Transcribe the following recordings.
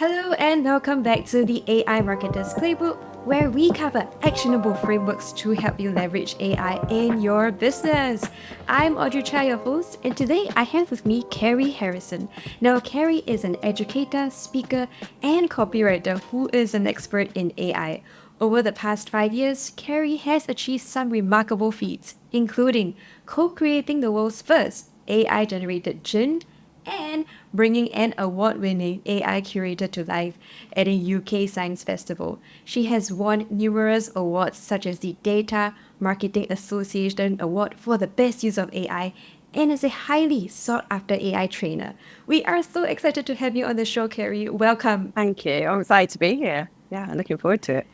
Hello and welcome back to the AI Marketers Playbook, where we cover actionable frameworks to help you leverage AI in your business. I'm Audrey Chia, your host, and today I have with me Kerry Harrison. Now, Kerry is an educator, speaker, and copywriter who is an expert in AI. Over the past 5 years, Kerry has achieved some remarkable feats, including co-creating the world's first AI-generated gin and bringing an award-winning AI curator to life at a UK Science Festival. She has won numerous awards such as the Data Marketing Association Award for the best use of AI and is a highly sought-after AI trainer. We are so excited to have you on the show, Carrie. Welcome. Thank you. I'm excited to be here. Yeah, I'm looking forward to it.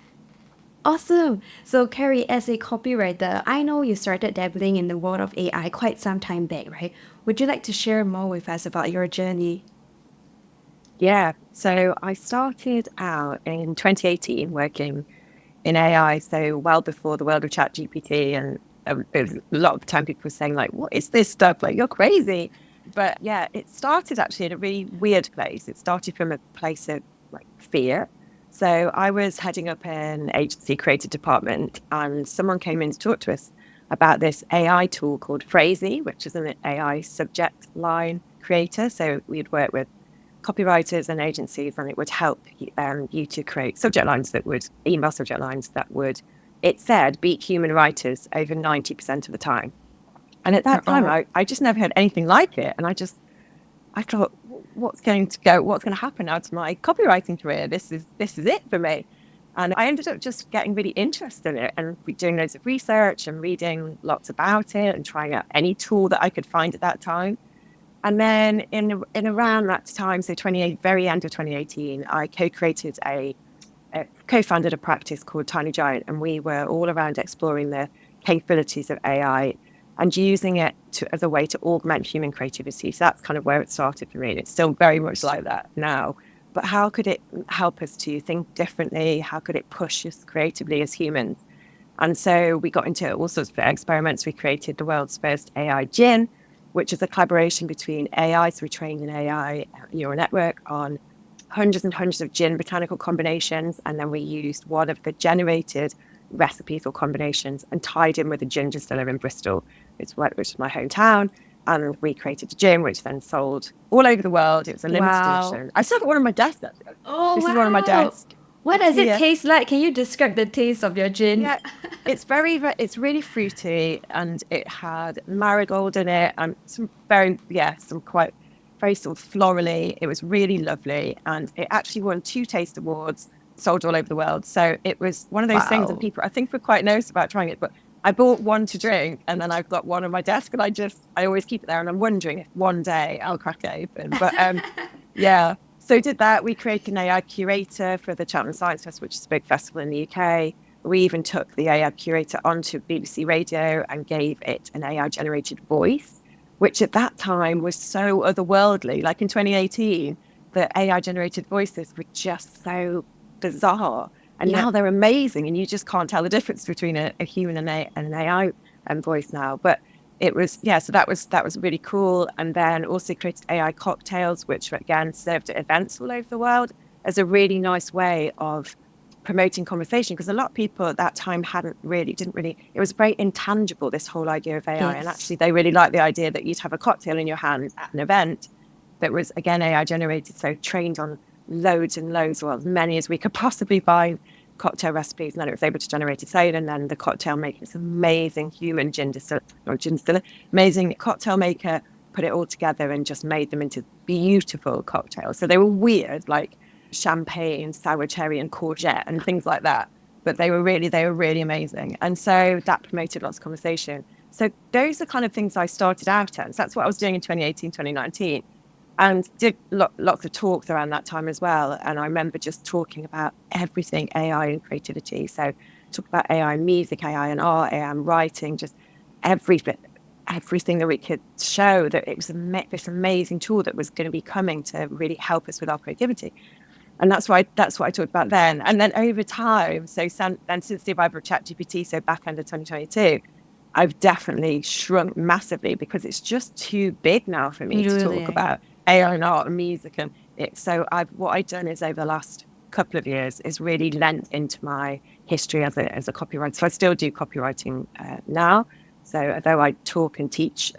Awesome. So, Carrie, as a copywriter, I know you started dabbling in the world of AI quite some time back, right? Would you like to share more with us about your journey? Yeah. So I started out in 2018 working in AI. So well before the world of ChatGPT, and there's a lot of time people were saying like, "What is this stuff? Like, you're crazy." But yeah, it started actually in a really weird place. It started from a place of like fear. So I was heading up an agency creative department, and someone came in to talk to us about this AI tool called Phrasey, which is an AI subject line creator. So we'd work with copywriters and agencies, and it would help you to create subject lines that would email subject lines that would, it said, beat human writers over 90% of the time. And at that time, Oh, I just never heard anything like it. And I thought, what's going to happen now to my copywriting career? This is it for me. And I ended up just getting really interested in it and doing loads of research and reading lots about it and trying out any tool that I could find at that time. And then in around that time, so very end of 2018, I co-founded a practice called Tiny Giant, and we were all around exploring the capabilities of AI and using it as a way to augment human creativity. So that's kind of where it started for me. And it's still very much like that now. But how could it help us to think differently? How could it push us creatively as humans? And so we got into all sorts of experiments. We created the world's first AI gin, which is a collaboration between AI. So we trained an AI neural network on hundreds and hundreds of gin botanical combinations. And then we used one of the generated recipes or combinations and tied in with a gin distiller in Bristol, which is my hometown. And we created a gin, which then sold all over the world. It was a limited wow. edition. I still have one on my desk, actually. Oh, This is one on my wow. desk. What It's does it here. taste like? Can you describe the taste of your gin? Yeah, it's really fruity, and it had marigold in it and some quite very sort of florally. It was really lovely, and it actually won 2 taste awards, sold all over the world. So it was one of those things, and Wow. people I think were quite nervous about trying it. But I bought one to drink, and then I've got one on my desk, and I always keep it there, and I'm wondering if one day I'll crack it open. But yeah. So did that. We created an AI curator for the Cheltenham Science Fest, which is a big festival in the UK. We even took the AI curator onto BBC Radio and gave it an AI generated voice, which at that time was so otherworldly. Like in 2018, the AI generated voices were just so bizarre. And Yep. now they're amazing. And you just can't tell the difference between a human and an AI voice now. But it was, yeah, so that was really cool. And then also created AI cocktails, which were again served at events all over the world as a really nice way of promoting conversation, because a lot of people at that time didn't really, it was very intangible, this whole idea of AI. And Yes. actually they really liked the idea that you'd have a cocktail in your hand at an event that was again AI generated, so trained on loads and loads, well, as many as we could possibly find cocktail recipes, and then it was able to generate its own. And then the cocktail maker, this amazing human amazing cocktail maker, put it all together and just made them into beautiful cocktails. So they were weird, like champagne, sour cherry, and courgette, and things like that. But they were really amazing. And so that promoted lots of conversation. So those are kind of things I started out as. That's what I was doing in 2018, 2019, and did lots of talks around that time as well. And I remember just talking about everything AI and creativity. So talk about AI in music, AI in art, AI in writing, just everything, everything that we could show that it was this amazing tool that was going to be coming to really help us with our creativity. And that's what I talked about then. And then over time, then since the arrival of ChatGPT, so back end of 2022, I've definitely shrunk massively because it's just too big now for me to talk Really. about AI and art and music and What I've done is over the last couple of years is really lent into my history as a copywriter. So I still do copywriting now. So although I talk and teach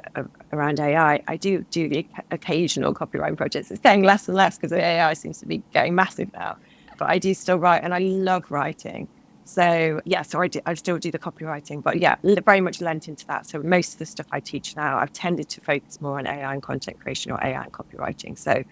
around AI, I do the occasional copywriting projects. It's getting less and less because AI seems to be getting massive now. But I do still write, and I love writing. So yeah, I still do the copywriting, but yeah, very much lent into that. So most of the stuff I teach now, I've tended to focus more on AI and content creation or AI and copywriting. So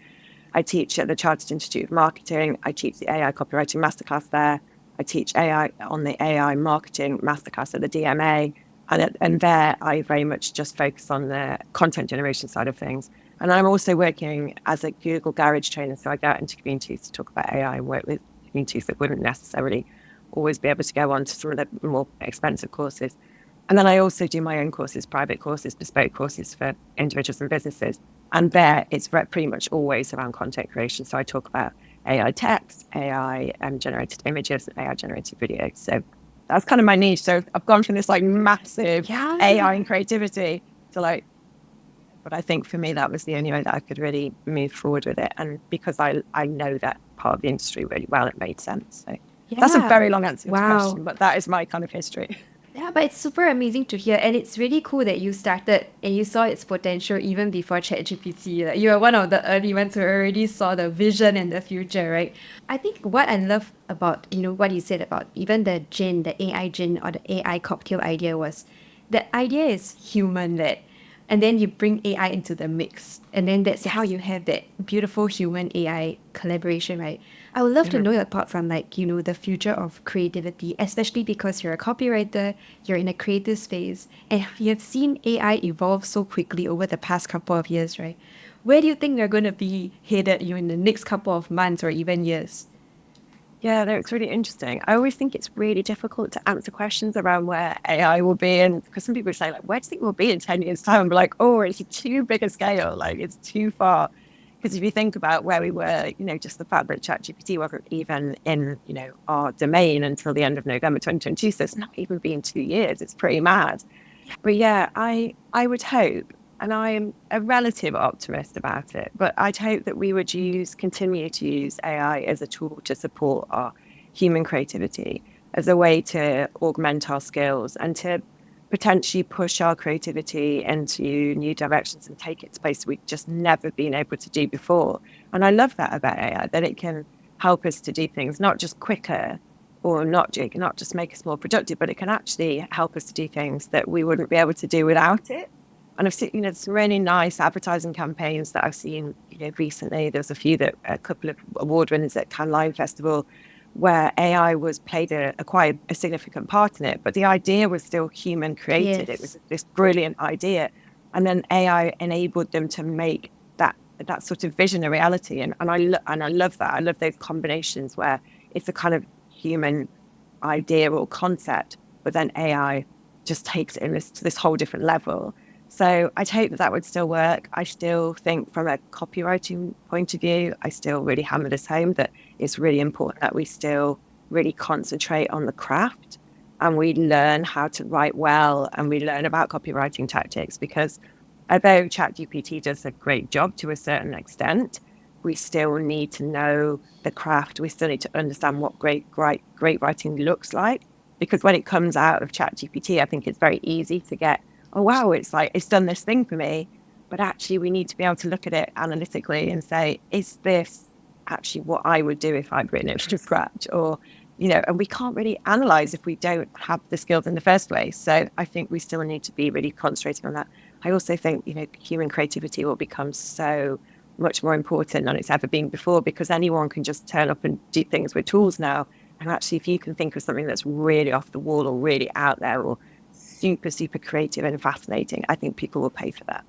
I teach at the Chartered Institute of Marketing. I teach the AI copywriting masterclass there. I teach AI on the AI marketing masterclass at the DMA. And there I very much just focus on the content generation side of things. And I'm also working as a Google Garage trainer. So I go out into communities to talk about AI and work with communities that wouldn't necessarily always be able to go on to some of the more expensive courses. And then I also do my own courses, private courses, bespoke courses for individuals and businesses. And there it's pretty much always around content creation. So I talk about AI text, AI generated images, and AI generated videos. So that's kind of my niche. So I've gone from this like massive AI and creativity to like, but I think for me, that was the only way that I could really move forward with it. And because I know that part of the industry really well, it made sense. So that's a very long answer to the question, but that is my kind of history. Yeah, but it's super amazing to hear, and it's really cool that you started and you saw its potential even before ChatGPT. Like, you are one of the early ones who already saw the vision and the future, right? I think what I love about what you said about even the gin, the AI gin or the AI cocktail idea was the idea is human led, and then you bring AI into the mix, and then that's how you have that beautiful human AI collaboration, right? I would love to know your thoughts on the future of creativity, especially because you're a copywriter, you're in a creative space, and you have seen AI evolve so quickly over the past couple of years, right? Where do you think we're going to be headed in the next couple of months or even years? Yeah, no, it's really interesting. I always think it's really difficult to answer questions around where AI will be. And because some people say, like, where do you think we'll be in 10 years' time? And be like, oh, it's too big a scale. Like, it's too far. Because if you think about where we were, just the fact that ChatGPT wasn't even in, our domain until the end of November 2022. So it's not even been 2 years. It's pretty mad. But yeah, I would hope, and I'm a relative optimist about it, but I'd hope that we would continue to use AI as a tool to support our human creativity, as a way to augment our skills and to potentially push our creativity into new directions and take it to places we've just never been able to do before. And I love that about AI, that it can help us to do things not just quicker, or not just make us more productive, but it can actually help us to do things that we wouldn't be able to do without it. And I've seen, some really nice advertising campaigns that I've seen, recently. There's a couple of award winners at Cannes Lion Festival where AI played quite a significant part in it, but the idea was still human created. It was this brilliant idea. And then AI enabled them to make that sort of vision a reality. And I love that. I love those combinations where it's a kind of human idea or concept, but then AI just takes it to this whole different level. So I'd hope that would still work. I still think from a copywriting point of view, I still really hammer this home that it's really important that we still really concentrate on the craft and we learn how to write well and we learn about copywriting tactics, because although ChatGPT does a great job to a certain extent, we still need to know the craft. We still need to understand what great writing looks like, because when it comes out of ChatGPT, I think it's very easy to get, oh, wow, it's done this thing for me. But actually, we need to be able to look at it analytically and say, is this actually what I would do if I'd written it from scratch? Or, and we can't really analyze if we don't have the skills in the first place. So I think we still need to be really concentrating on that. I also think, human creativity will become so much more important than it's ever been before, because anyone can just turn up and do things with tools now. And actually, if you can think of something that's really off the wall or really out there or super, super creative and fascinating, I think people will pay for that.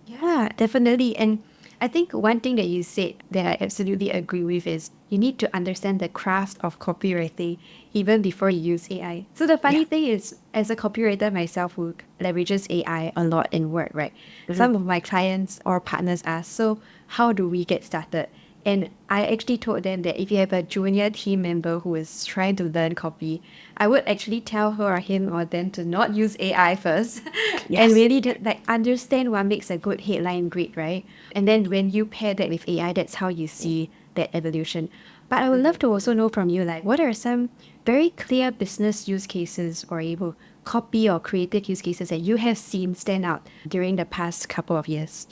Yeah, definitely. And I think one thing that you said that I absolutely agree with is you need to understand the craft of copywriting even before you use AI. So the funny thing is, as a copywriter myself who leverages AI a lot in work, right? Some of my clients or partners ask, so how do we get started? And I actually told them that if you have a junior team member who is trying to learn copy, I would actually tell her or him or them to not use AI first and Yes. really just like understand what makes a good headline grid, right? And then when you pair that with AI, that's how you see that evolution. But I would love to also know from you, like, what are some very clear business use cases or able copy or creative use cases that you have seen stand out during the past couple of years?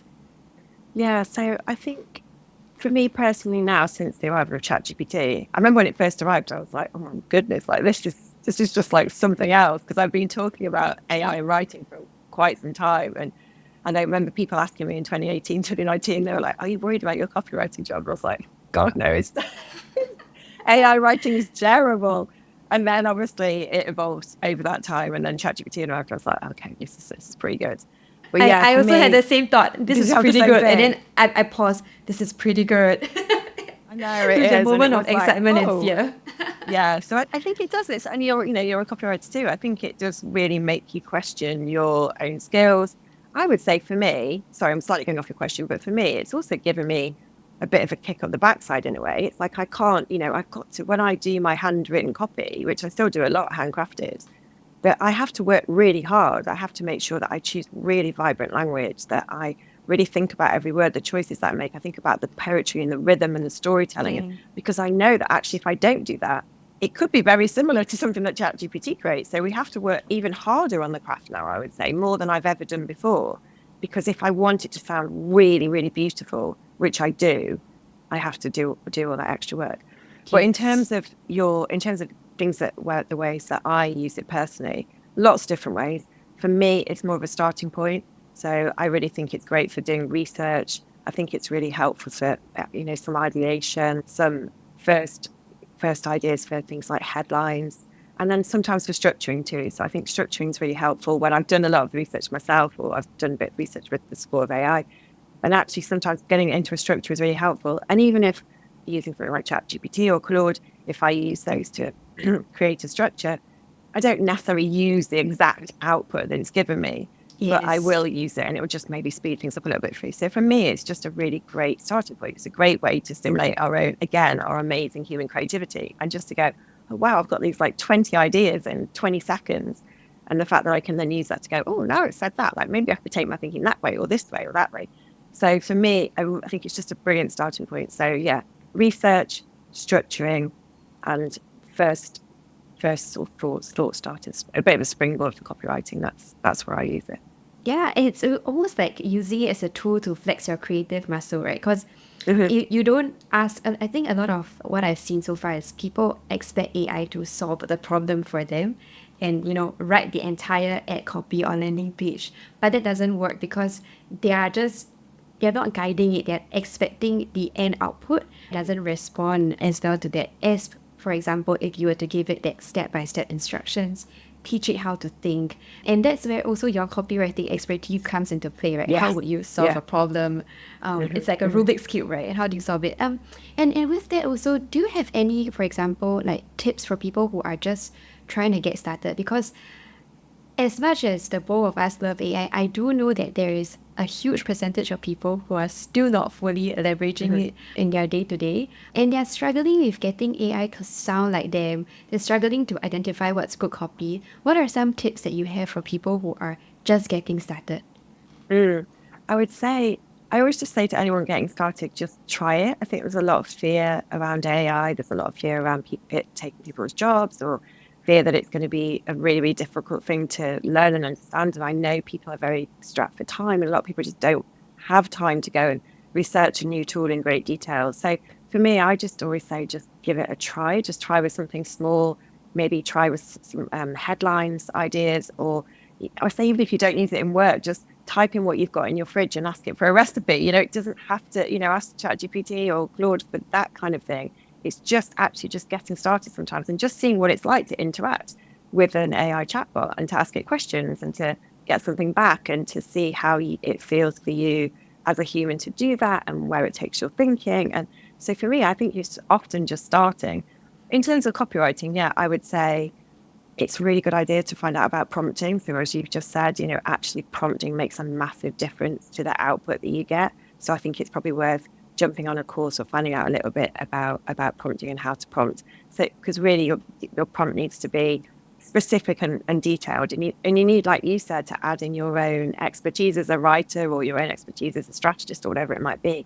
Yeah, so I think for me personally now, since the arrival of ChatGPT, I remember when it first arrived, I was like, oh my goodness, like this is just like something else, because I've been talking about AI in writing for quite some time. And I remember people asking me in 2018, 2019, they were like, are you worried about your copywriting job? And I was like, God knows. AI writing is terrible. And then obviously it evolved over that time. And then ChatGPT arrived, I was like, okay, this is pretty good. But yeah, I for also had me, the same thought. This did is you have the pretty same good. And then thing? I paused. This is pretty good. I know it With the is. And it moment of was like, excitement and oh, fear. yeah. So I think it does this. And you're a copywriter too. I think it does really make you question your own skills. I would say for me, sorry, I'm slightly going off your question, but for me, it's also given me a bit of a kick on the backside in a way. It's like I can't, I've got to, when I do my handwritten copy, which I still do a lot, handcrafted, but I have to work really hard. I have to make sure that I choose really vibrant language, that I really think about every word, the choices that I make. I think about the poetry and the rhythm and the storytelling, Dang. because I know that actually if I don't do that, it could be very similar to something that ChatGPT creates. So we have to work even harder on the craft now, I would say, more than I've ever done before. Because if I want it to sound really, really beautiful, which I do, I have to do all that extra work. But Yes. in terms of things that were the ways that I use it personally, lots of different ways. For me, it's more of a starting point. So I really think it's great for doing research. I think it's really helpful for some ideation, some first first ideas for things like headlines, and then sometimes for structuring too. So I think structuring is really helpful when I've done a lot of research myself, or I've done a bit of research with the support of AI. And actually, sometimes getting it into a structure is really helpful. And even if using something like ChatGPT or Claude, if I use those to create a structure, I don't necessarily use the exact output that it's given me, but I Yes. will use it, and it will just maybe speed things up a little bit for you. So for me, it's just a really great starting point. It's a great way to stimulate our amazing human creativity, and just to go, oh, wow, I've got these like 20 ideas in 20 seconds. And the fact that I can then use that to go, oh, now it said that, like maybe I could take my thinking that way or this way or that way. So for me, I think it's just a brilliant starting point. So yeah, research, structuring, and first sort of thought starters, a bit of a springboard for copywriting. That's where I use it. Yeah, it's almost like using it as a tool to flex your creative muscle, right? Because Mhm. you don't ask, I think a lot of what I've seen so far is people expect AI to solve the problem for them and, write the entire ad copy on landing page. But that doesn't work because they are just, they're not guiding it, they're expecting the end output doesn't respond as well to that as, for example, if you were to give it that step-by-step instructions, teach it how to think. And that's where also your copywriting expertise comes into play, right? How Yes. would you solve Yeah. a problem? Mhm. It's like a Rubik's Cube, right? And how do you solve it? And with that also, do you have any, for example, like tips for people who are just trying to get started? Because as much as the both of us love AI, I do know that there is a huge percentage of people who are still not fully leveraging Mhm. it in their day to day, and they're struggling with getting AI to sound like them. They're struggling to identify what's good copy. What are some tips that you have for people who are just getting started? Mm. I would say, I always just say to anyone getting started, just try it. I think there's a lot of fear around AI. There's a lot of fear around it taking people's jobs, or fear that it's going to be a really, really difficult thing to learn and understand. And I know people are very strapped for time, and a lot of people just don't have time to go and research a new tool in great detail. So for me, I just always say, just give it a try. Just try with something small. Maybe try with some headlines, ideas, or I say even if you don't use it in work, just type in what you've got in your fridge and ask it for a recipe. It doesn't have to, ask ChatGPT or Claude for that kind of thing. It's just actually just getting started sometimes and just seeing what it's like to interact with an AI chatbot and to ask it questions and to get something back and to see how it feels for you as a human to do that and where it takes your thinking. And so for me, I think it's often just starting. In terms of copywriting, yeah, I would say it's a really good idea to find out about prompting. So as you've just said, actually prompting makes a massive difference to the output that you get. So I think it's probably worth jumping on a course or finding out a little bit about prompting and how to prompt. So, because really your prompt needs to be specific and detailed, and you need, like you said, to add in your own expertise as a writer or your own expertise as a strategist or whatever it might be,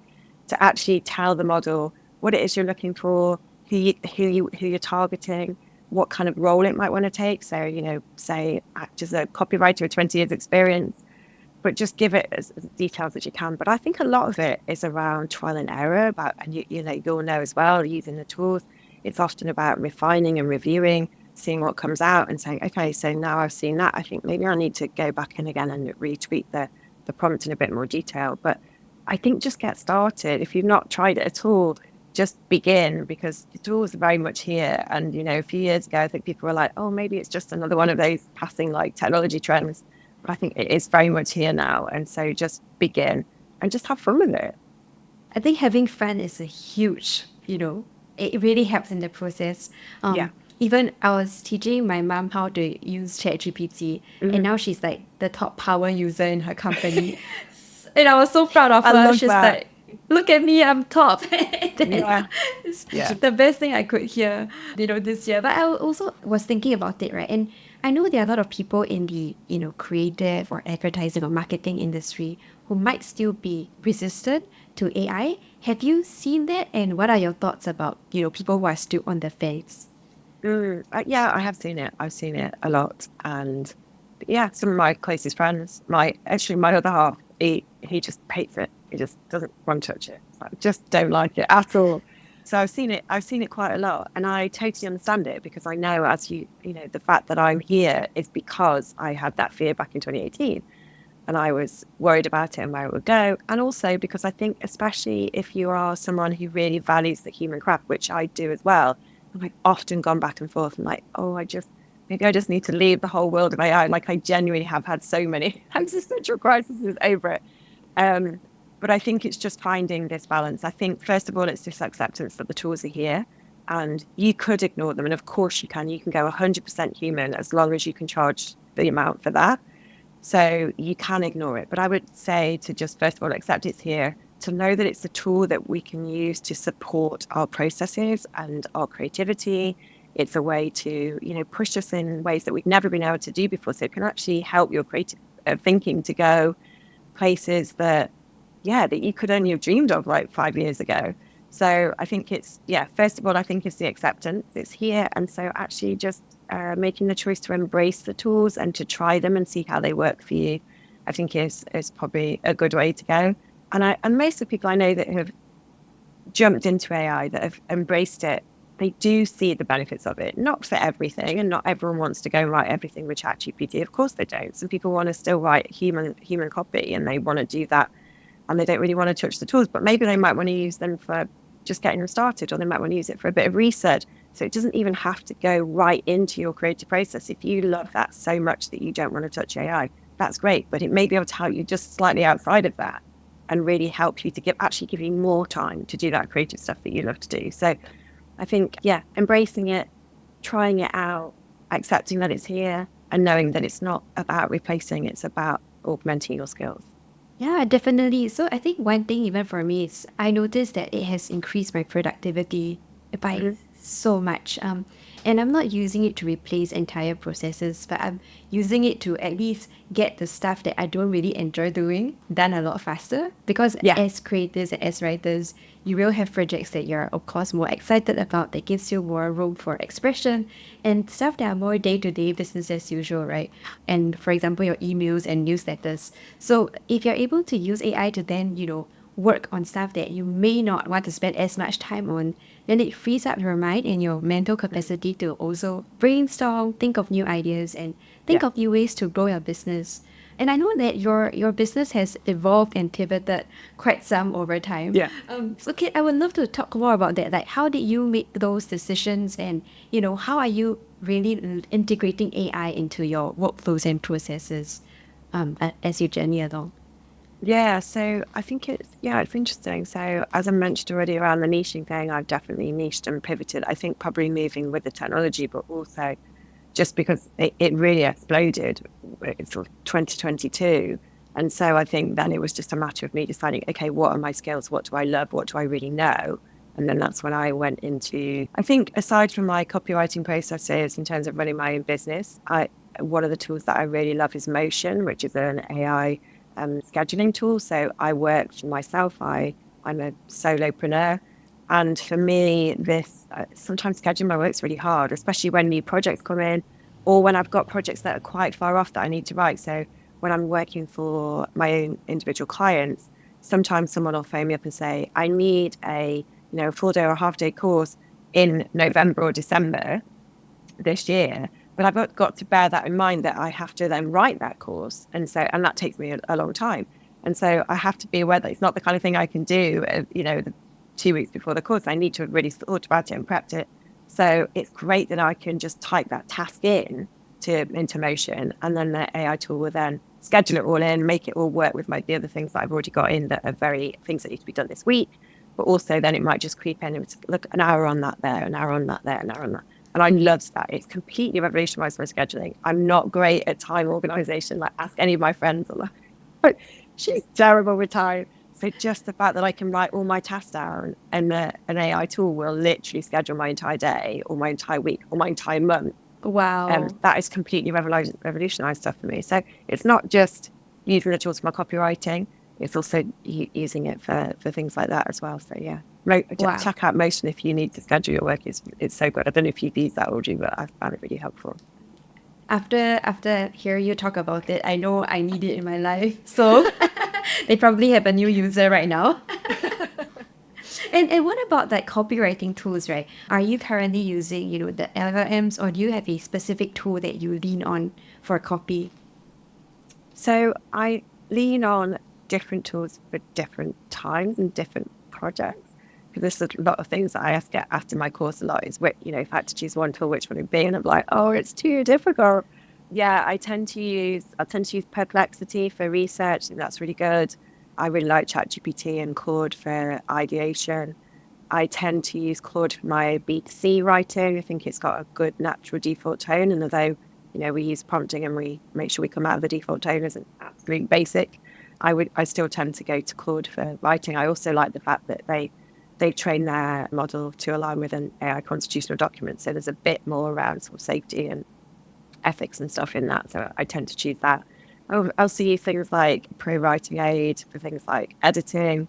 to actually tell the model what it is you're looking for, who you're targeting, what kind of role it might want to take. So, say act as a copywriter with 20 years experience, but just give it as detailed as you can. But I think a lot of it is around trial and error and you'll know as well, using the tools, it's often about refining and reviewing, seeing what comes out and saying, okay, so now I've seen that, I think maybe I need to go back in again and retweak the prompt in a bit more detail. But I think just get started. If you've not tried it at all, just begin, because the tools are very much here. And, a few years ago, I think people were like, oh, maybe it's just another one of those passing like technology trends. But I think it is very much here now. And so just begin and just have fun with it. I think having fun is a huge, it really helps in the process. Yeah. Even I was teaching my mom how to use ChatGPT, and now she's like the top power user in her company. And I was so proud of her. love She's that. like, look at me, I'm top. Yeah. It's Yeah. the best thing I could hear, this year. But I also was thinking about it, right? And I know there are a lot of people in the, creative or advertising or marketing industry who might still be resistant to AI. Have you seen that? And what are your thoughts about, people who are still on the fence? Yeah, I have seen it. I've seen it a lot. And yeah, some of my closest friends, my other half, he just hates it. He just doesn't want to touch it. I just don't like it at all. So I've seen it quite a lot. And I totally understand it, because I know, as the fact that I'm here is because I had that fear back in 2018. And I was worried about it and where it would go. And also because I think, especially if you are someone who really values the human craft, which I do as well, I've often gone back and forth and like, oh, maybe I just need to leave the whole world of AI. Like, I genuinely have had so many existential crises over it. But I think it's just finding this balance. I think, first of all, it's this acceptance that the tools are here and you could ignore them. And of course you can. You can go 100% human as long as you can charge the amount for that. So you can ignore it. But I would say to just, first of all, accept it's here, to know that it's a tool that we can use to support our processes and our creativity. It's a way to, push us in ways that we've never been able to do before. So it can actually help your creative thinking to go places that you could only have dreamed of like 5 years ago. So I think first of all, I think it's the acceptance. It's here. And so actually just making the choice to embrace the tools and to try them and see how they work for you, I think is probably a good way to go. And most of the people I know that have jumped into AI, that have embraced it, they do see the benefits of it. Not for everything, and not everyone wants to go and write everything with ChatGPT. Of course they don't. Some people want to still write human copy, and they want to do that, and they don't really want to touch the tools. But maybe they might want to use them for just getting them started, or they might want to use it for a bit of research. So it doesn't even have to go right into your creative process. If you love that so much that you don't want to touch AI, that's great. But it may be able to help you just slightly outside of that, and really help you to give you more time to do that creative stuff that you love to do. So I think, embracing it, trying it out, accepting that it's here, and knowing that it's not about replacing, it's about augmenting your skills. Yeah, definitely. So I think one thing even for me is I noticed that it has increased my productivity by so much. And I'm not using it to replace entire processes, but I'm using it to at least get the stuff that I don't really enjoy doing done a lot faster. Because as creators and as writers, you will have projects that you're of course more excited about, that gives you more room for expression, and stuff that are more day-to-day business as usual, right? And for example, your emails and newsletters. So if you're able to use AI to then, work on stuff that you may not want to spend as much time on, then it frees up your mind and your mental capacity to also brainstorm, think of new ideas, and think of new ways to grow your business. And I know that your business has evolved and pivoted quite some over time. Yeah. So Kate, I would love to talk more about that. Like, how did you make those decisions, and how are you really integrating AI into your workflows and processes as you journey along? Yeah, so I think it's interesting. So as I mentioned already around the niching thing, I've definitely niched and pivoted. I think probably moving with the technology, but also just because it really exploded. It's sort of 2022. And so I think then it was just a matter of me deciding, okay, what are my skills? What do I love? What do I really know? And then that's when I went into, I think aside from my copywriting processes in terms of running my own business, one of the tools that I really love is Motion, which is an AI scheduling tool. So I work for myself. I'm a solopreneur. And for me, this sometimes scheduling my work's really hard, especially when new projects come in or when I've got projects that are quite far off that I need to write. So when I'm working for my own individual clients, sometimes someone will phone me up and say, I need a full day or half day course in November or December this year. But I've got to bear that in mind that I have to then write that course. And that takes me a long time. And so I have to be aware that it's not the kind of thing I can do, the 2 weeks before the course. I need to have really thought about it and prepped it. So it's great that I can just type that task into Motion, and then the AI tool will then schedule it all in, make it all work with the other things that I've already got in that are things that need to be done this week. But also then it might just creep in and look, an hour on that there, an hour on that there, an hour on that. And I love that. It's completely revolutionized my scheduling. I'm not great at time organization. Like, ask any of my friends. But she's terrible with time. So just the fact that I can write all my tasks down and an AI tool will literally schedule my entire day or my entire week or my entire month. Wow. That is completely revolutionized stuff for me. So it's not just using the tools for my copywriting. It's also using it for things like that as well. So yeah, check out Motion if you need to schedule your work. It's so good. I don't know if you've used that, Audrey, but I found it really helpful. After hearing you talk about it, I know I need it in my life. So they probably have a new user right now. And what about like copywriting tools, right? Are you currently using, the LLMs, or do you have a specific tool that you lean on for copy? So I lean on different tools for different times and different projects. Because there's a lot of things that I get asked in my course a lot is, if I had to choose one tool, which one would it be? And I'm like, oh, it's too difficult. Yeah, I tend to use Perplexity for research. I think that's really good. I really like ChatGPT and Claude for ideation. I tend to use Claude for my B2C writing. I think it's got a good natural default tone. And although, we use prompting and we make sure we come out of the default tone as an absolute basic, I still tend to go to Claude for writing. I also like the fact that they've trained their model to align with an AI constitutional document. So there's a bit more around sort of safety and ethics and stuff in that. So I tend to choose that. I also use things like Pro Writing Aid for things like editing.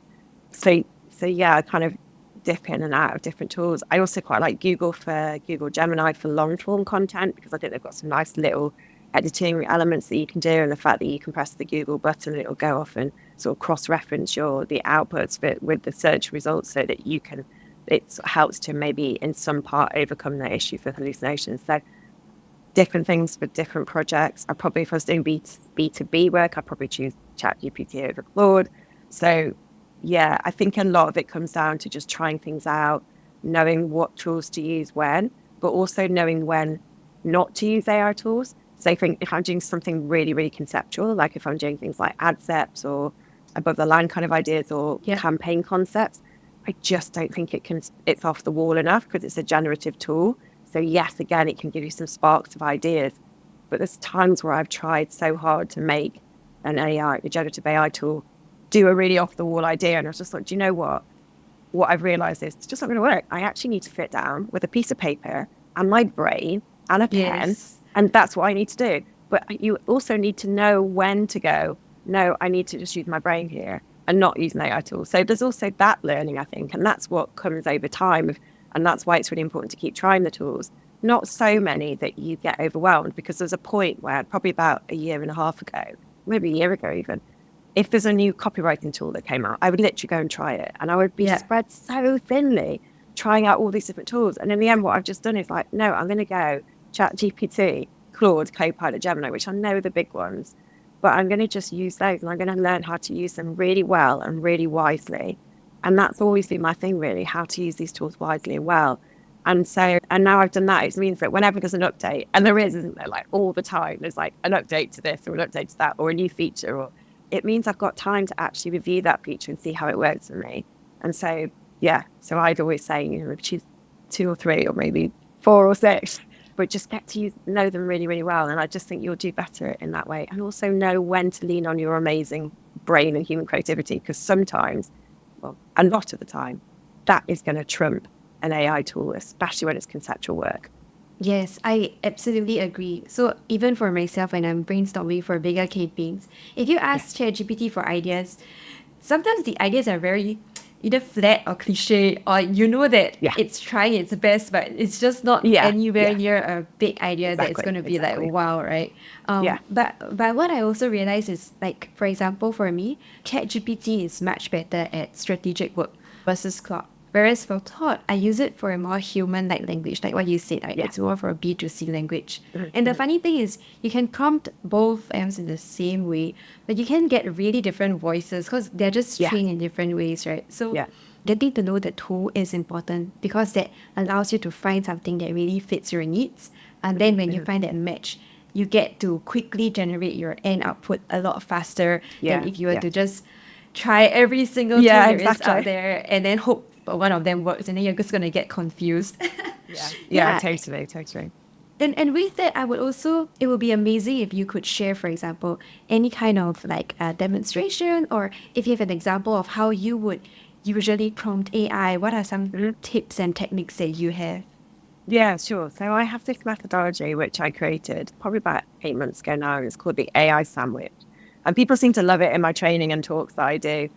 So yeah, I kind of dip in and out of different tools. I also quite like Google Gemini for long form content, because I think they've got some nice little editing elements that you can do, and the fact that you can press the Google button and it'll go off and sort of cross-reference the outputs with the search results, so that it helps to maybe in some part overcome the issue for hallucinations. So different things for different projects. If I was doing B2B work, I'd probably choose ChatGPT over Claude. So yeah, I think a lot of it comes down to just trying things out, knowing what tools to use when, but also knowing when not to use AI tools. So I think if I'm doing something really, really conceptual, like if I'm doing things like ad sets or above the line kind of ideas or campaign concepts, I just don't think it's off the wall enough, because it's a generative tool. So yes, again, it can give you some sparks of ideas, but there's times where I've tried so hard to make a generative AI tool do a really off the wall idea. And I was just like, do you know what? What I've realized is it's just not going to work. I actually need to sit down with a piece of paper and my brain and a pen, and that's what I need to do. But you also need to know when to go, no, I need to just use my brain here and not use an AI tool. So there's also that learning, I think, and that's what comes over time. And that's why it's really important to keep trying the tools. Not so many that you get overwhelmed, because there's a point where probably about a year and a half ago, maybe a year ago even, if there's a new copywriting tool that came out, I would literally go and try it. And I would be spread so thinly trying out all these different tools. And in the end, what I've just done is like, no, I'm going to go ChatGPT, Claude, Copilot, Gemini, which I know are the big ones, but I'm going to just use those, and I'm going to learn how to use them really well and really wisely. And that's always been my thing, really, how to use these tools wisely and well. And now I've done that, it means that whenever there's an update, and there isn't there, like all the time, there's like an update to this or an update to that or a new feature, or it means I've got time to actually review that feature and see how it works for me. And so, yeah, so I'd always say, choose 2 or 3 or maybe 4 or 6 but just get to know them really, really well. And I just think you'll do better in that way. And also know when to lean on your amazing brain and human creativity, because sometimes, well, a lot of the time, that is going to trump an AI tool, especially when it's conceptual work. Yes, I absolutely agree. So even for myself, when I'm brainstorming for bigger campaigns, if you Yeah. ask ChatGPT for ideas, sometimes the ideas are very either flat or cliche, or you know that Yeah. it's trying its best, but it's just not Yeah. anywhere Yeah. near a big idea that's Exactly. going to be like Exactly. wow, right? Yeah. But what I also realize is like, for example, for me, ChatGPT is much better at strategic work versus Claude. Whereas for Thought, I use it for a more human-like language, like what you said, right? Yeah. It's more for a B2C language. And the Mm-hmm. funny thing is, you can prompt both M's in the same way, but you can get really different voices because they're just Yeah. trained in different ways, right? So Yeah. getting to know the tool is important because that allows you to find something that really fits your needs. And then when you Mm-hmm. find that match, you get to quickly generate your end output a lot faster than Yeah. if you were Yeah. to just try every single tool Yeah. there is out Exactly. there and then hope one of them works and then you're just going to get confused. Yeah. Yeah. Yeah. Totally. Totally. And with that, I would also, it would be amazing if you could share, for example, any kind of like a demonstration, or if you have an example of how you would usually prompt AI, what are some Mm-hmm. tips and techniques that you have? Yeah, sure. So I have this methodology which I created probably about 8 months ago now. It's called the AI sandwich. And people seem to love it in my training and talks that I do.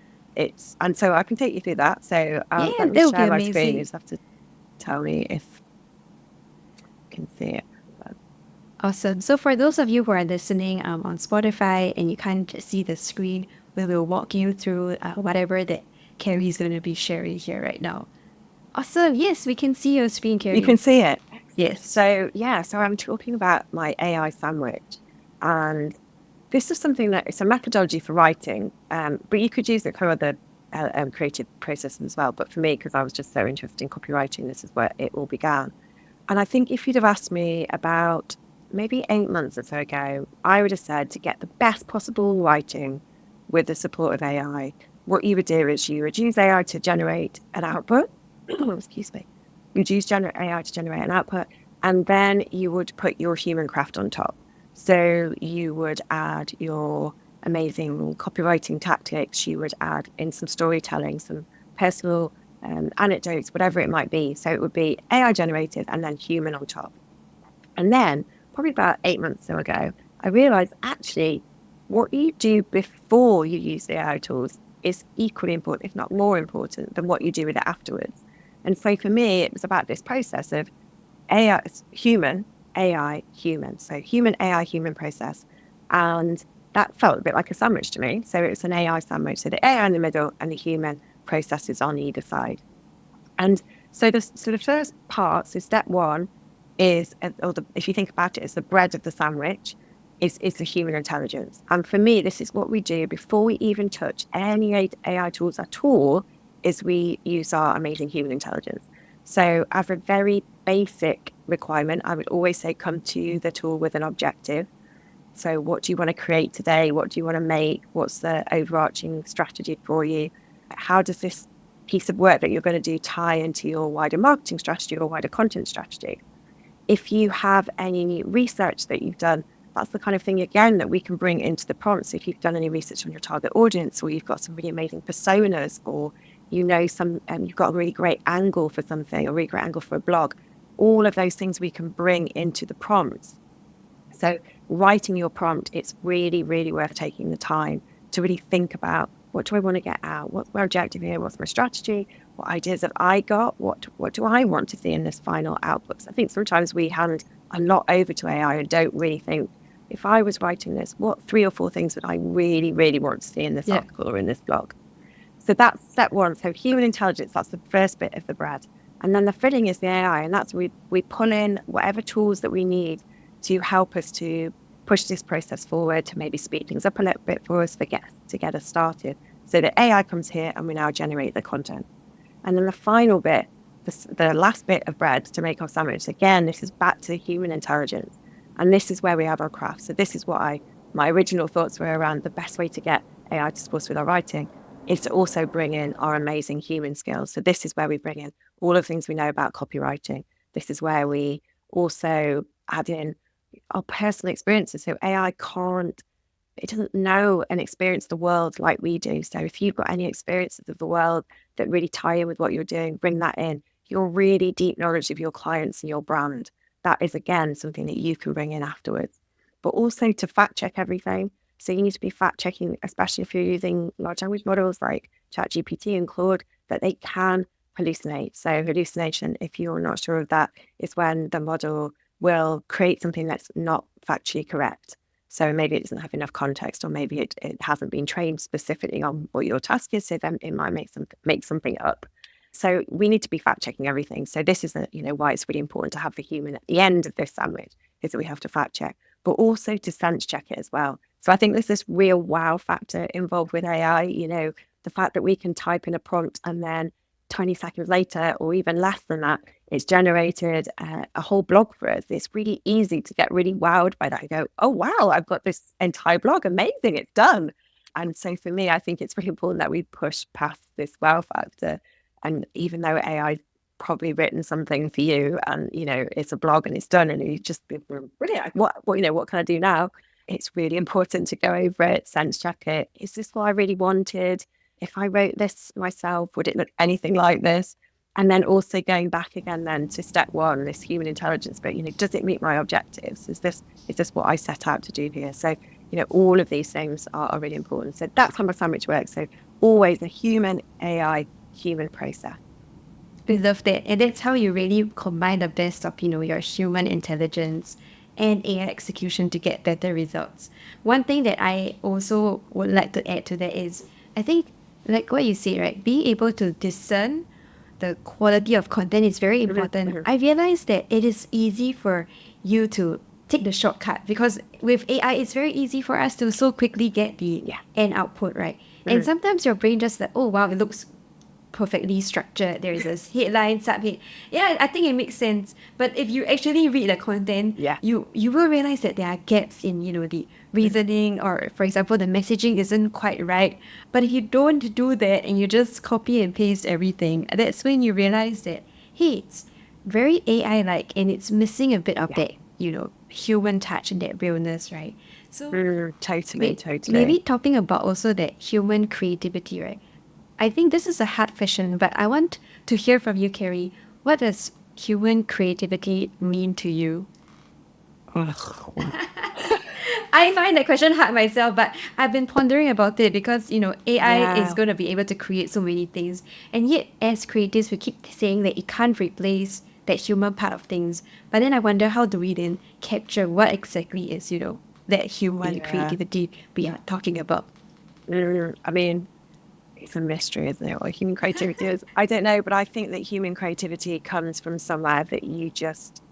And so I can take you through that. So Yeah, let me that would be share my screen. You amazing. just have to tell me if you can see it. Awesome. So for those of you who are listening on Spotify and you can't see the screen, we will walk you through whatever that Carrie is going to be sharing here right now. Awesome. Yes, we can see your screen, You can Carrie. see it. Excellent. Yes. So yeah, so I'm talking about my AI sandwich. And this is something that it's a methodology for writing, but you could use it for other creative processes as well. But for me, because I was just so interested in copywriting, this is where it all began. And I think if you'd have asked me about maybe 8 months or so ago, I would have said to get the best possible writing with the support of AI, what you would do is you would use AI to generate an output. Excuse me. You'd use AI to generate an output, and then you would put your human craft on top. So you would add your amazing copywriting tactics, you would add in some storytelling, some personal anecdotes, whatever it might be. So it would be AI generated and then human on top. And then, probably about 8 months ago, I realized actually what you do before you use the AI tools is equally important, if not more important, than what you do with it afterwards. And so for me, it was about this process of AI, human, AI, human. So human, AI, human process. And that felt a bit like a sandwich to me. So it was an AI sandwich. So the AI in the middle and the human processes on either side. And so the first part, so step one is, if you think about it, it's the bread of the sandwich, is the human intelligence. And for me, this is what we do before we even touch any AI tools at all, is we use our amazing human intelligence. So as a very basic requirement, I would always say come to the tool with an objective. So what do you want to create today? What do you want to make? What's the overarching strategy for you? How does this piece of work that you're going to do tie into your wider marketing strategy or wider content strategy? If you have any research that you've done, that's the kind of thing, again, that we can bring into the prompts. If you've done any research on your target audience, or you've got some really amazing personas, or you've got a really great angle for something, a really great angle for a blog, all of those things we can bring into the prompts. So writing your prompt, it's really, really worth taking the time to really think about, what do I want to get out? What's my objective here? What's my strategy? What ideas have I got? What do I want to see in this final output? So I think sometimes we hand a lot over to AI and don't really think, if I was writing this, what 3 or 4 things would I really, really want to see in this Yeah. article or in this blog? So that's step one. So human intelligence, that's the first bit of the bread. And then the filling is the AI. And that's we pull in whatever tools that we need to help us to push this process forward, to maybe speed things up a little bit for us, to get us started. So the AI comes here and we now generate the content. And then the final bit, the last bit of bread to make our sandwich, again, this is back to human intelligence. And this is where we have our craft. So this is what my original thoughts were around the best way to get AI to support us with our writing is to also bring in our amazing human skills. So this is where we bring in all of the things we know about copywriting. This is where we also add in our personal experiences. So AI it doesn't know and experience the world like we do. So if you've got any experiences of the world that really tie in with what you're doing, bring that in. Your really deep knowledge of your clients and your brand, that is, again, something that you can bring in afterwards. But also to fact check everything. So you need to be fact checking, especially if you're using large language models like ChatGPT and Claude, that they can hallucinate. So hallucination, if you're not sure of that, is when the model will create something that's not factually correct. So maybe it doesn't have enough context, or maybe it hasn't been trained specifically on what your task is. So then it might make something up. So we need to be fact checking everything. So this is why it's really important to have the human at the end of this sandwich, is that we have to fact check, but also to sense check it as well. So I think there's this real wow factor involved with AI. The fact that we can type in a prompt and then 20 seconds later, or even less than that, it's generated a whole blog for us. It's really easy to get really wowed by that and go, oh, wow, I've got this entire blog. Amazing. It's done. And so for me, I think it's really important that we push past this wow factor. And even though AI's probably written something for you and, it's a blog and it's done and you just be brilliant. What can I do now? It's really important to go over it, sense check it. Is this what I really wanted? If I wrote this myself, would it look anything like this? And then also going back again then to step one, this human intelligence, but does it meet my objectives? Is this what I set out to do here? So, all of these things are really important. So that's how my sandwich works. So always a human AI, human process. We love that. And that's how you really combine the best of, your human intelligence and AI execution to get better results. One thing that I also would like to add to that is, I think, like what you say, right? Being able to discern the quality of content is very important. I realized that it is easy for you to take the shortcut because with AI, it's very easy for us to so quickly get the end output, right? And sometimes your brain just like, oh wow, it looks perfectly structured. There is a headline, subhead. Yeah, I think it makes sense. But if you actually read the content, you will realize that there are gaps in, the reasoning, or for example, the messaging isn't quite right. But if you don't do that and you just copy and paste everything, that's when you realize that, hey, it's very AI-like and it's missing a bit of that, human touch and that realness, right? So Totally. maybe talking about also that human creativity, right? I think this is a hard question, but I want to hear from you, Carrie. What does human creativity mean to you? I find that question hard myself, but I've been pondering about it because, AI is going to be able to create so many things. And yet, as creatives, we keep saying that it can't replace that human part of things. But then I wonder, how do we then capture what exactly is, that human creativity we are talking about? I mean, it's a mystery, isn't it? What human creativity is? I don't know, but I think that human creativity comes from somewhere that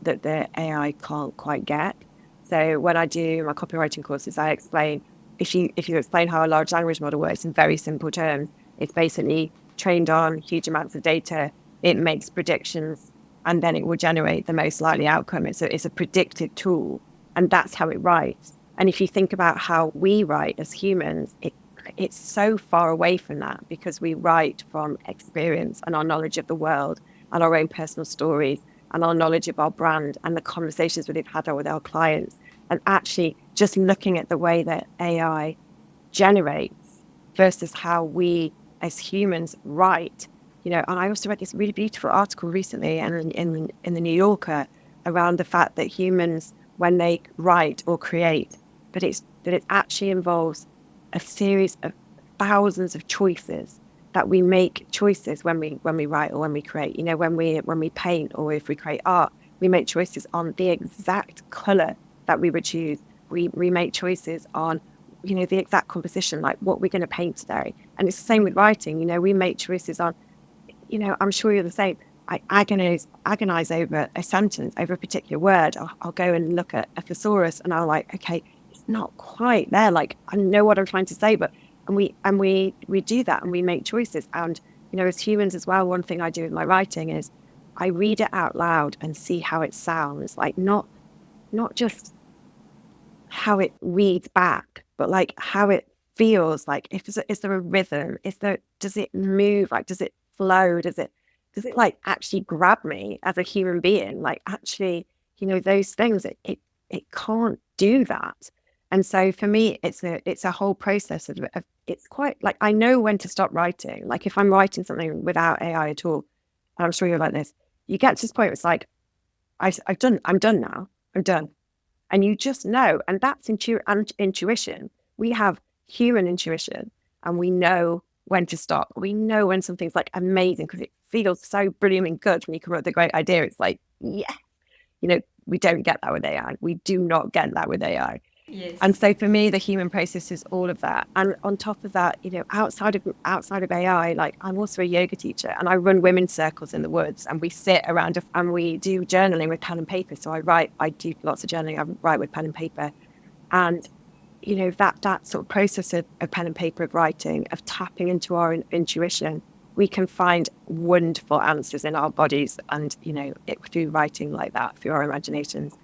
that the AI can't quite get. So when I do my copywriting courses, I explain, if you explain how a large language model works in very simple terms, it's basically trained on huge amounts of data. It makes predictions and then it will generate the most likely outcome. It's a predictive tool, and that's how it writes. And if you think about how we write as humans, it's so far away from that because we write from experience and our knowledge of the world and our own personal stories and our knowledge of our brand and the conversations we've had with our clients. And actually just looking at the way that AI generates versus how we as humans write, and I also read this really beautiful article recently and in the New Yorker around the fact that humans, when they write or create, that it actually involves a series of thousands of choices, that we make choices when we write or when we create. When we paint or if we create art, we make choices on the exact color that we would choose. We make choices on the exact composition, like what we're going to paint today. And it's the same with writing. We make choices on, I'm sure you're the same. I agonize over a sentence, over a particular word. I'll go and look at a thesaurus and I'll like, okay, not quite there. Like, I know what I'm trying to say, but we do that and we make choices. And as humans as well, one thing I do with my writing is I read it out loud and see how it sounds. Like not just how it reads back, but like how it feels. Like, is there a rhythm? Does it move? Like, does it flow? Does it like actually grab me as a human being? Like, actually, those things. It can't do that. And so for me, it's a whole process of it's quite like, I know when to stop writing. Like if I'm writing something without AI at all, and I'm sure you're like this, you get to this point where it's like, I'm done now. I'm done. And you just know. And that's intuition. We have human intuition, and we know when to stop. We know when something's like amazing because it feels so brilliant and good when you come up with a great idea. It's like, yeah, we don't get that with AI. We do not get that with AI. Yes. And so for me, the human process is all of that. And on top of that, outside of AI, like I'm also a yoga teacher, and I run women's circles in the woods, and we sit around and we do journaling with pen and paper. So I do lots of journaling. I write with pen and paper. And, that sort of process of pen and paper, of writing, of tapping into our intuition, we can find wonderful answers in our bodies and, through writing like that, through our imaginations.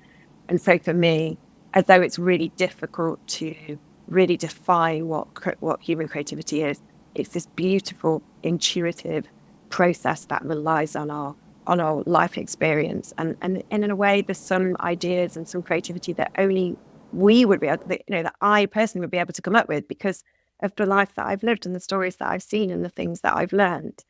And so for me, although it's really difficult to really define what human creativity is, it's this beautiful, intuitive process that relies on our life experience. And in a way, there's some ideas and some creativity that only we would be able to, that I personally would be able to come up with because of the life that I've lived and the stories that I've seen and the things that I've learned.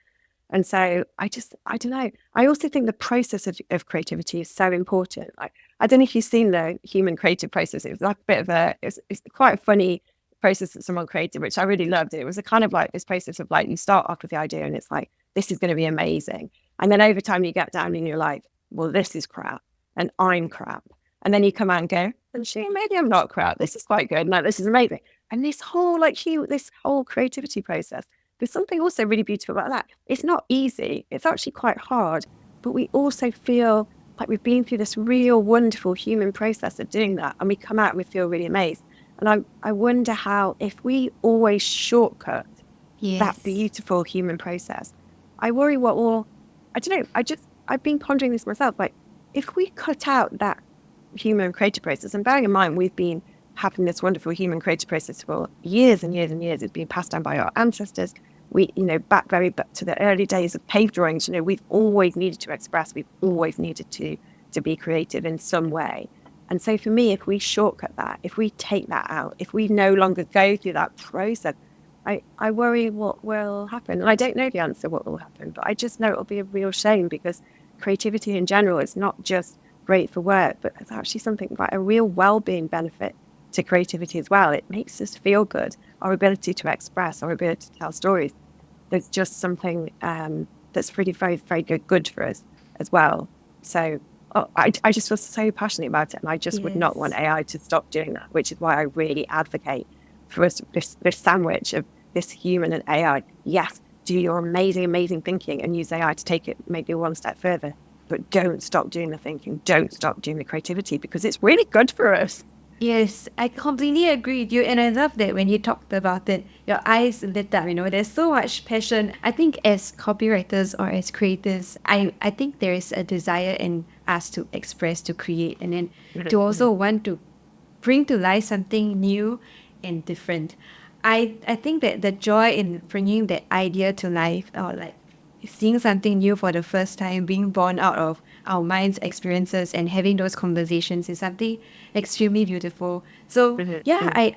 And so I don't know. I also think the process of creativity is so important. Like, I don't know if you've seen the human creative process. It was like a bit of it's quite a funny process that someone created, which I really loved. It was a kind of like this process of like, you start off with the idea and it's like, this is going to be amazing. And then over time you get down and you're like, well, this is crap and I'm crap. And then you come out and go, maybe I'm not crap. This is quite good. And like, this is amazing. And this whole this whole creativity process, there's something also really beautiful about that. It's not easy. It's actually quite hard. But we also feel like we've been through this real wonderful human process of doing that. And we come out and we feel really amazed. And I wonder how, if we always shortcut that beautiful human process, I worry I don't know, I've been pondering this myself. Like, if we cut out that human creative process, and bearing in mind, we've been having this wonderful human creative process for years and years and years. It's been passed down by our ancestors. We, back to the early days of cave drawings, we've always needed to express, we've always needed to be creative in some way. And so for me, if we shortcut that, if we take that out, if we no longer go through that process, I worry what will happen. And I don't know the answer what will happen, but I just know it'll be a real shame because creativity in general is not just great for work, but it's actually something like a real well-being benefit to creativity as well. It makes us feel good. Our ability to express, our ability to tell stories. There's just something that's really very, very good for us as well. So I just feel so passionate about it, and I just would not want AI to stop doing that, which is why I really advocate for us this sandwich of this human and AI. Yes, do your amazing, amazing thinking and use AI to take it maybe one step further, but don't stop doing the thinking. Don't stop doing the creativity because it's really good for us. Yes, I completely agree with you. And I love that when you talked about it, your eyes lit up, there's so much passion. I think as copywriters or as creators, I think there is a desire in us to express, to create, and then to also want to bring to life something new and different. I think that the joy in bringing that idea to life, or like seeing something new for the first time, being born out of our mind's experiences and having those conversations is something extremely beautiful. So I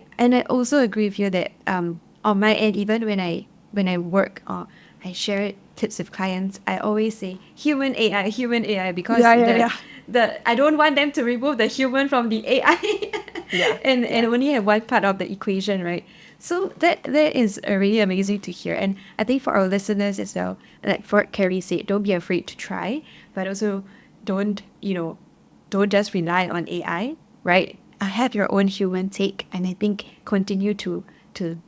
also agree with you that on my end, even when I work or I share tips with clients, I always say human AI because I don't want them to remove the human from the AI and only have one part of the equation, right? So that is really amazing to hear. And I think for our listeners as well, like for Carrie said, don't be afraid to try, but also don't just rely on AI, right? Have your own human take, and I think continue to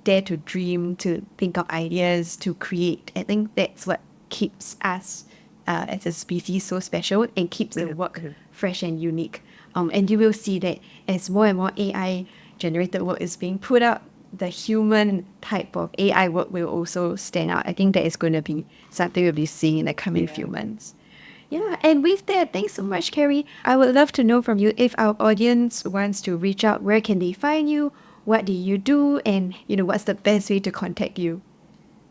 dare to dream, to think of ideas, to create. I think that's what keeps us as a species so special and keeps the work fresh and unique. And you will see that as more and more AI generated work is being put out, the human type of AI work will also stand out. I think that is going to be something we'll be seeing in the coming few months. Yeah, and with that, thanks so much, Carrie. I would love to know from you, if our audience wants to reach out, where can they find you? What do you do? And, what's the best way to contact you?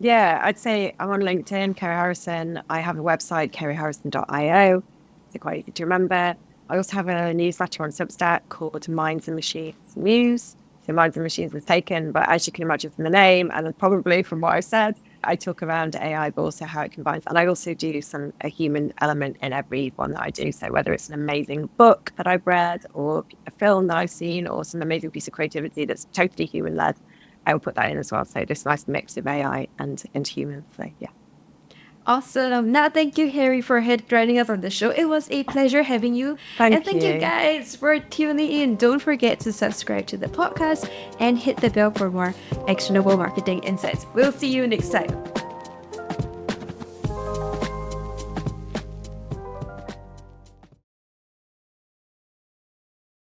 Yeah, I'd say I'm on LinkedIn, Kerry Harrison. I have a website, kerryharrison.io. It's quite easy to remember. I also have a newsletter on Substack called Minds and Machines News. So Minds and Machines was taken, but as you can imagine from the name and probably from what I said, I talk around AI, but also how it combines. And I also do a human element in every one that I do. So whether it's an amazing book that I've read or a film that I've seen or some amazing piece of creativity that's totally human led, I will put that in as well. So this nice mix of AI and human. So yeah. Awesome. Now, thank you, Harry, for joining us on the show. It was a pleasure having you. Thank and thank you you. guys for tuning in. Don't forget to subscribe to the podcast and hit the bell for more actionable marketing insights. We'll see you next time.